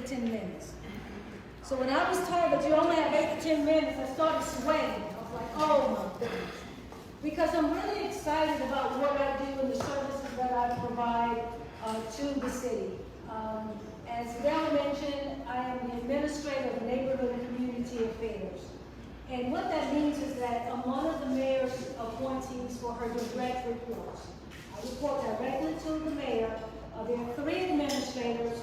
to 10 minutes. So when I was told that you only have 8 to 10 minutes, I started sweating. I was like, oh my goodness. Because I'm really excited about what I do and the services that I provide to the city. As Dale mentioned, I am the administrator of Neighborhood and Community Affairs. And what that means is that I'm one of the mayor's appointees for her direct reports. I report directly to the mayor. There are 3 administrators.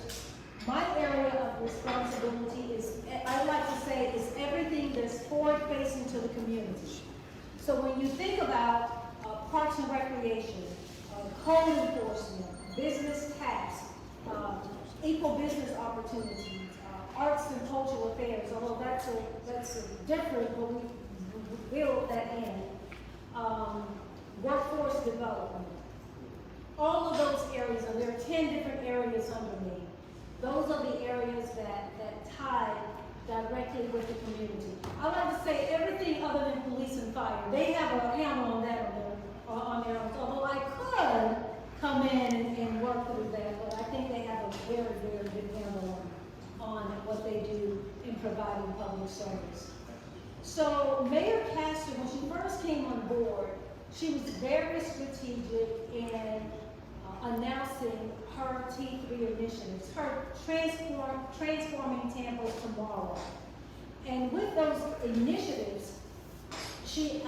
My area of responsibility is, I like to say, is everything that's forward-facing to the community. So when you think about parks and recreation, code enforcement, business tax, equal business opportunities, arts and cultural affairs, although that's a different, but we build that in, workforce development. All of those areas, and there are 10 different areas under me. Those are the areas that tie directly with the community. I like to say everything other than police and fire. They have a handle on that on their own. Although I could come in and work through that, but I think they have a very, very good handle on what they do in providing public service. So Mayor Castor, when she first came on board, she was very strategic in announcing her T3 initiatives, her Transforming Tampa Tomorrow. And with those initiatives, she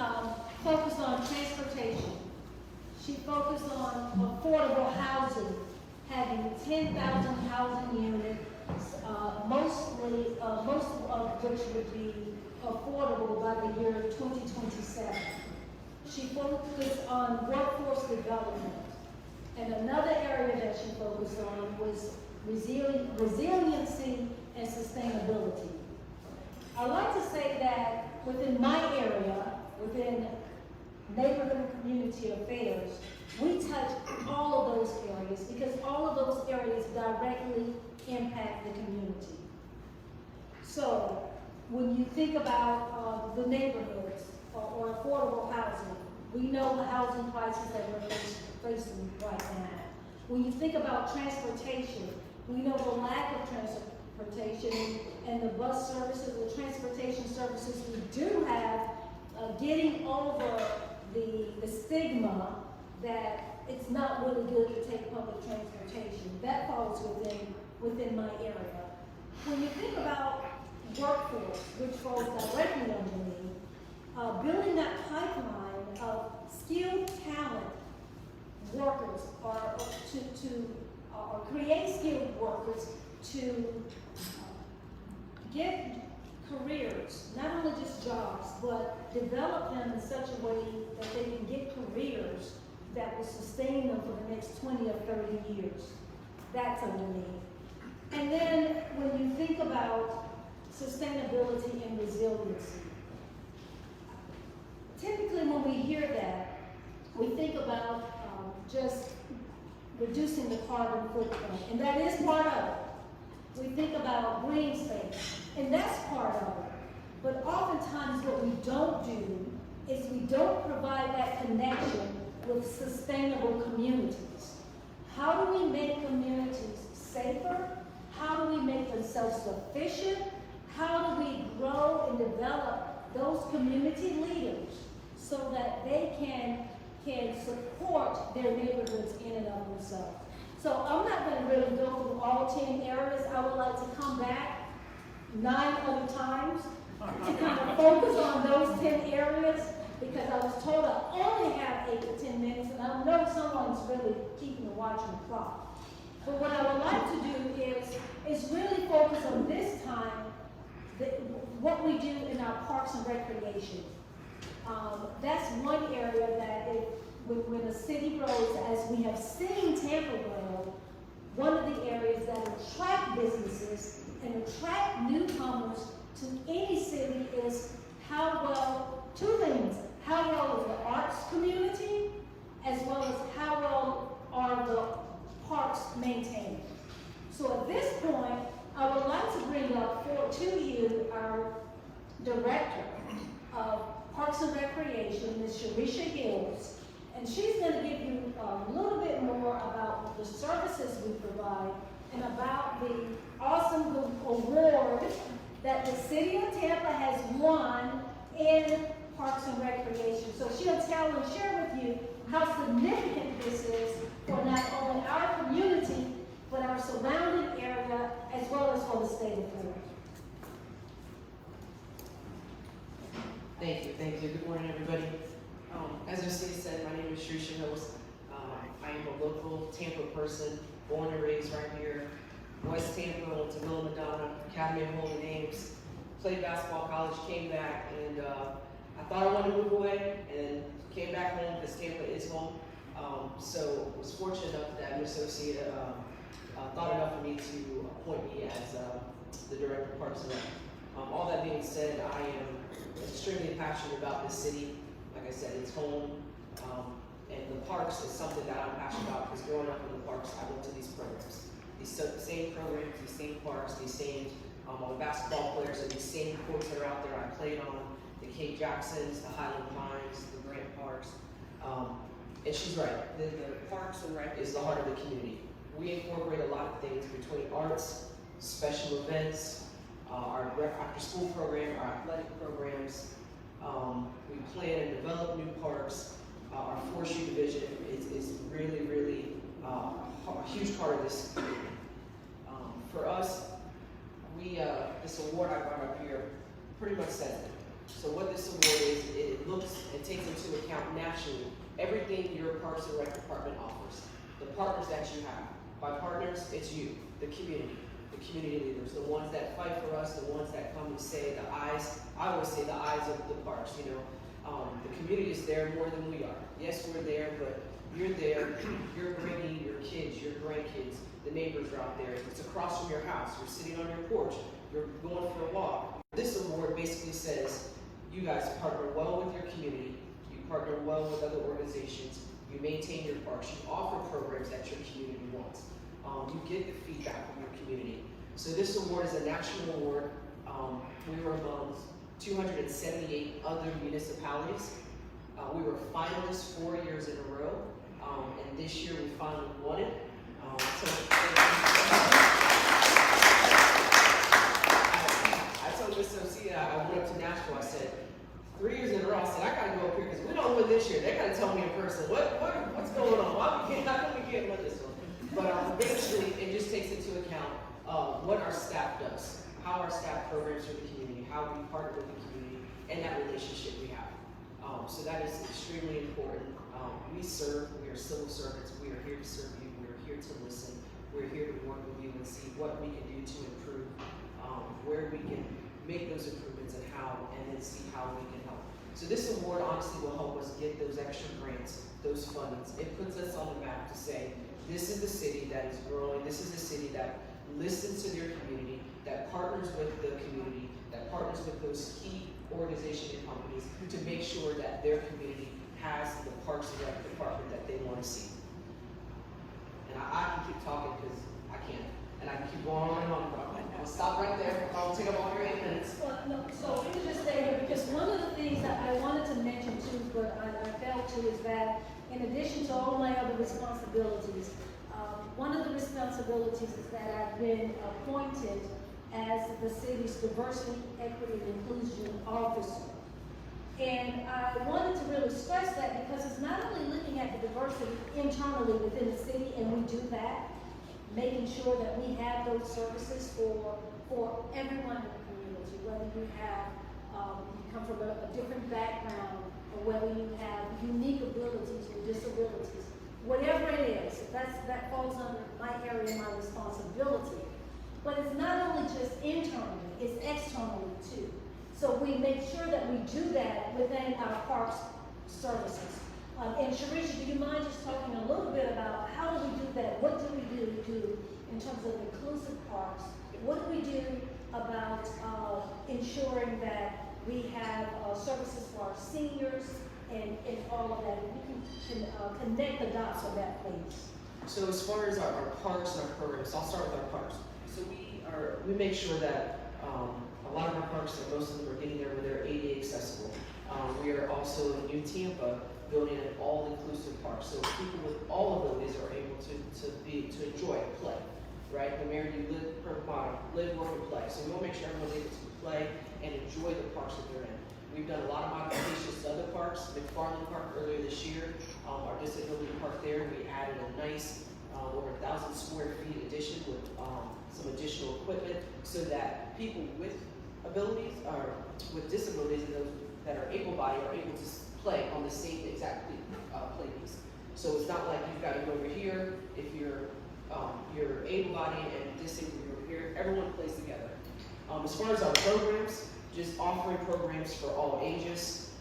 focused on transportation. She focused on affordable housing, having 10,000 housing units, most of which would be affordable by the year 2027. She focused on workforce development. And another area that she focused on was resiliency and sustainability. I like to say that within my area, within Neighborhood and Community Affairs, we touch all of those areas because all of those areas directly impact the community. So when you think about the neighborhoods or affordable housing, we know the housing crisis that we're facing right now. When you think about transportation, we know the lack of transportation and the bus services, the transportation services we do have, getting over the stigma that it's not really good to take public transportation. That falls within my area. When you think about workforce, which falls directly under me, building that pipeline of skilled talent workers or create skilled workers to get careers, not only just jobs, but develop them in such a way that they can get careers that will sustain them for the next 20 or 30 years. That's under me. And then when you think about sustainability and resiliency, typically when we hear that, we think about just reducing the carbon footprint, and that is part of it. We think about green space, and that's part of it. But oftentimes what we don't do is we don't provide that connection with sustainable communities. How do we make communities safer? How do we make them self-sufficient? How do we grow and develop those community leaders so that they can support their neighborhoods in and of themselves? So I'm not going to really go through all 10 areas. I would like to come back 9 other times to kind of focus on those 10 areas because I was told I only have 8 to 10 minutes, and I know someone's really keeping a watch on the clock. But what I would like to do is really focus on this time what we do in our parks and recreation. That's one area that when a city grows, as we have seen Tampa grow, one of the areas that attract businesses and attract newcomers to any city is how well, 2 things, how well is the arts community, as well as how well are the parks maintained. So at this point, I would like to bring up to you our Director of Parks and Recreation, Ms. Sharisha Hills, and she's going to give you a little bit more about the services we provide and about the awesome award that the city of Tampa has won in Parks and Recreation. So she'll tell and share with you how significant this is for not only our community, but our surrounding area, as well as for the state of Florida. Thank you. Good morning, everybody. As Ocea said, my name is Trisha Host. I am a local Tampa person, born and raised right here. West Tampa, went to Villa Madonna, Academy of Holy Names, played basketball, college, came back, and I thought I wanted to move away, and came back home because Tampa is home. So I was fortunate enough that Miss Ocea thought enough of me to appoint me as the Director of Parks and Rec. All that being said, I am extremely passionate about this city. Like I said, it's home, and the parks is something that I'm passionate about because growing up in the parks, I went to these programs. These same programs, these same parks, these same basketball players, and these same courts that are out there I played on, the Kate Jacksons, the Highland Pines, the Grant Parks. And she's right, the Parks and Rec is the heart of the community. We incorporate a lot of things between arts, special events, our after school program, our athletic programs. We plan and develop new parks. Our forestry division is really a huge part of this community. For us, this award I brought up here pretty much says it. So what this award is, it looks and takes into account nationally everything your Parks and Rec department offers. The partners that you have. By partners, it's you, the community leaders, the ones that fight for us, the ones that come and say the eyes, I always say the eyes of the parks, you know. The community is there more than we are. Yes, we're there, but you're there, you're bringing your kids, your grandkids, the neighbors are out there. It's across from your house, you're sitting on your porch, you're going for a walk. This award basically says, you guys partner well with your community, you partner well with other organizations, you maintain your parks, you offer programs that your community wants. You get the feedback from your community. So this award is a national award. We were among 278 other municipalities. We were finalists 4 years in a row, and this year we finally won it. I told Miss Ocea, I went up to Nashville, I said, 3 years in a row, I said, I gotta go up here, because we don't win this year. They gotta tell me in person, what's going on? How come we can't win this one? But basically, it just takes into account what our staff does, how our staff programs for the community, how we partner with the community, and that relationship we have. So that is extremely important. We are civil servants, we are here to serve you, we are here to listen, we're here to work with you and see what we can do to improve, where we can make those improvements and how, and then see how we can help. So this award honestly will help us get those extra grants, those fundings. It puts us on the map to say, this is the city that is growing, this is the city that listens to their community, that partners with the community, that partners with those key organizations and companies to make sure that their community has the Parks and Rec department that they want to see. And I can keep talking because I can't. And I can keep going on and on, but I'll stop right there. I'll take up all your 8 minutes. Well, no, so let me just stay here, because one of the things that I wanted to mention too, but I failed to, is that in addition to all my other responsibilities, one of the responsibilities is that I've been appointed as the city's diversity, equity, and inclusion officer. And I wanted to really stress that because it's not only looking at the diversity internally within the city, and we do that, making sure that we have those services for everyone in the community, whether you have you come from a different background, or whether you have unique abilities or disabilities, whatever it is, that falls under my area and my responsibility. But it's not only just internally, it's externally too. So we make sure that we do that within our parks services. And Sharisha, do you mind just talking a little bit about how do we do that? What do we do in terms of inclusive parks? What do we do about ensuring that we have services for our seniors and all of that? We can connect the dots on that, please. So as far as our parks and our programs, I'll start with our parks. So we make sure that a lot of our parks, and most of them are getting there where they're ADA accessible. We are also in New Tampa building an all-inclusive park, so people with all abilities are able to enjoy and play, right? The Mary, you live motto, live, work, and play. So we want to make sure everyone's able to play and enjoy the parks that they're in. We've done a lot of modifications to other parks. McFarland Park earlier this year, our disability park there, we added a nice over 1,000 square feet addition with some additional equipment so that people with abilities or with disabilities and those that are able-bodied are able to play on the same exact play piece. So it's not like you've got to go over here. If you're able-bodied and disabled, you're over here. Everyone plays together. As far as our programs, just offering programs for all ages,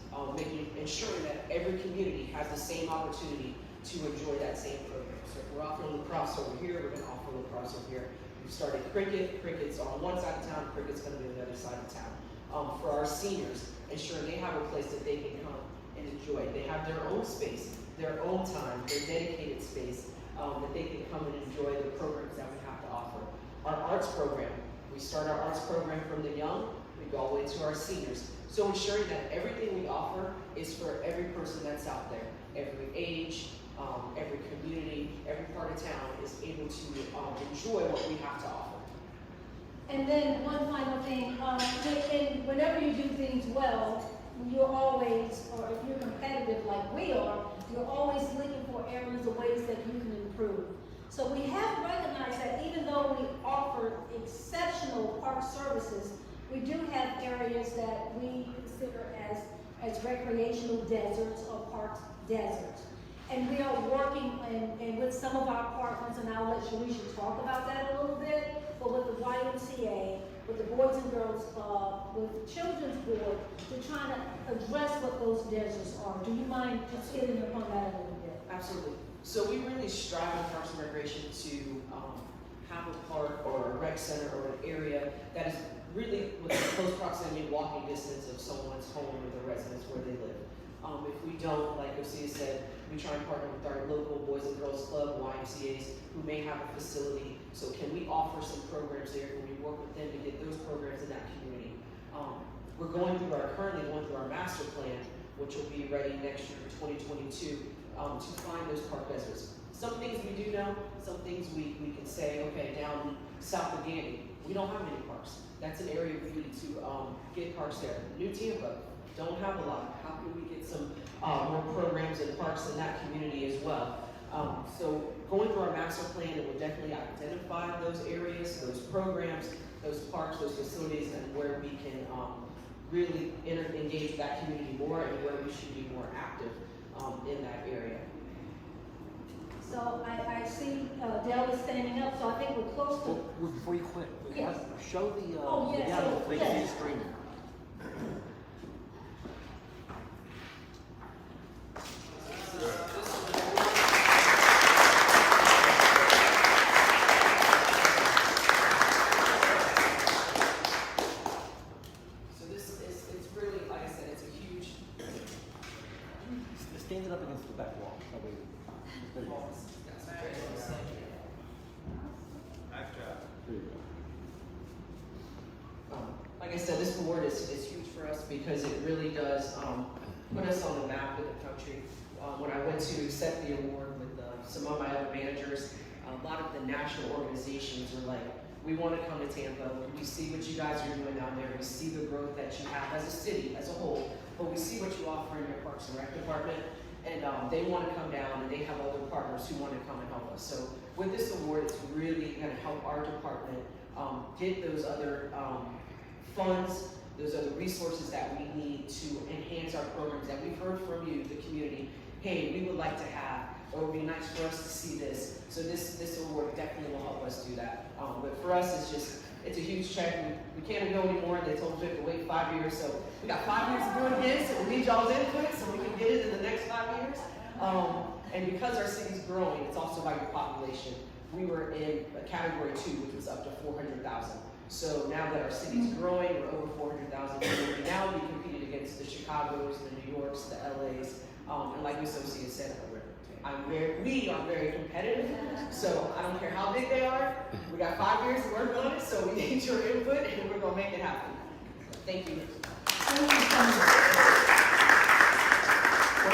ensuring that every community has the same opportunity to enjoy that same program. So if we're offering lacrosse over here, we're going to offer lacrosse over here. We've started cricket. Cricket's on one side of town. Cricket's going to be on the other side of town. For our seniors, ensuring they have a place that they can come and enjoy. They have their own space, their own time, their dedicated space that they can come and enjoy the programs that we have to offer. Our arts program, we start our arts program from the young, we go all the way to our seniors. So ensuring that everything we offer is for every person that's out there, every age, every community, every part of town is able to enjoy what we have to offer. And then one final thing, and whenever you do things well, you're always, or if you're competitive like we are, you're always looking for areas or ways that you can improve. So we have recognized that even though we offer exceptional park services, we do have areas that we consider as recreational deserts or park deserts. And we are working and with some of our partners, and I'll let Sharisha talk about that a little bit, but with the YMCA, with the Boys and Girls Club, with the Children's Board, to try to address what those deserts are. Do you mind just hitting upon that a little bit? Absolutely. So we really strive in Parks and Recreation to have a park or a rec center or an area that is really within close proximity, walking distance of someone's home or their residence where they live. If we don't, like Ocea said, we try and partner with our local Boys and Girls Club, YMCAs, who may have a facility. So can we offer some programs there? Can we work with them to get those programs in that community? We're currently going through our master plan, which will be ready next year, 2022, to find those park deserts. Some things we do know, some things we can say, okay, down south of Gandy, we don't have many parks. That's an area we need to get parks there. New Tampa, don't have a lot. How can we get some more programs and parks in that community as well? So going through our master plan, it will definitely identify those areas, those programs, those parks, those facilities, and where we can really engage with that community more and where we should be more active in that area. So I see Dell is standing up, so I think we're close to. Well, before you quit, yes. Show the Yes, demo so, thing yes. on the screen. So it's really, like I said, it's a huge Stand it up against the back wall. That way, there you go. Nice job. There you go. Like I said, this award is huge for us because it really does put us on the map of the country. When I went to accept the award with some of my other managers, a lot of the national organizations were like, we want to come to Tampa. We see what you guys are doing down there. We see the growth that you have as a city, as a whole, but we see what you offer in your Parks and Rec department. And they want to come down, and they have other partners who want to come and help us. So with this award, it's really going to help our department get those other funds, those other resources that we need to enhance our programs that we've heard from you, the community. Hey, we would like to have, or it would be nice for us to see this. So this award definitely will help us do that. But for us, it's a huge check. We can't go anymore. They told us we have to wait 5 years. So we got 5 years to do it again. So we need y'all's input so we can get it in the next 5 years. And because our city's growing, it's also by your population. We were in a category 2, which was up to 400,000. So now that our city's growing, we're over 400,000. We now be competed against the Chicagos, the New Yorks, the LAs, and like Ms. Ocea said, we are very competitive. So I don't care how big they are. We got 5 years to work on it, so we need your input, and we're gonna make it happen. Thank you. Thank you so much.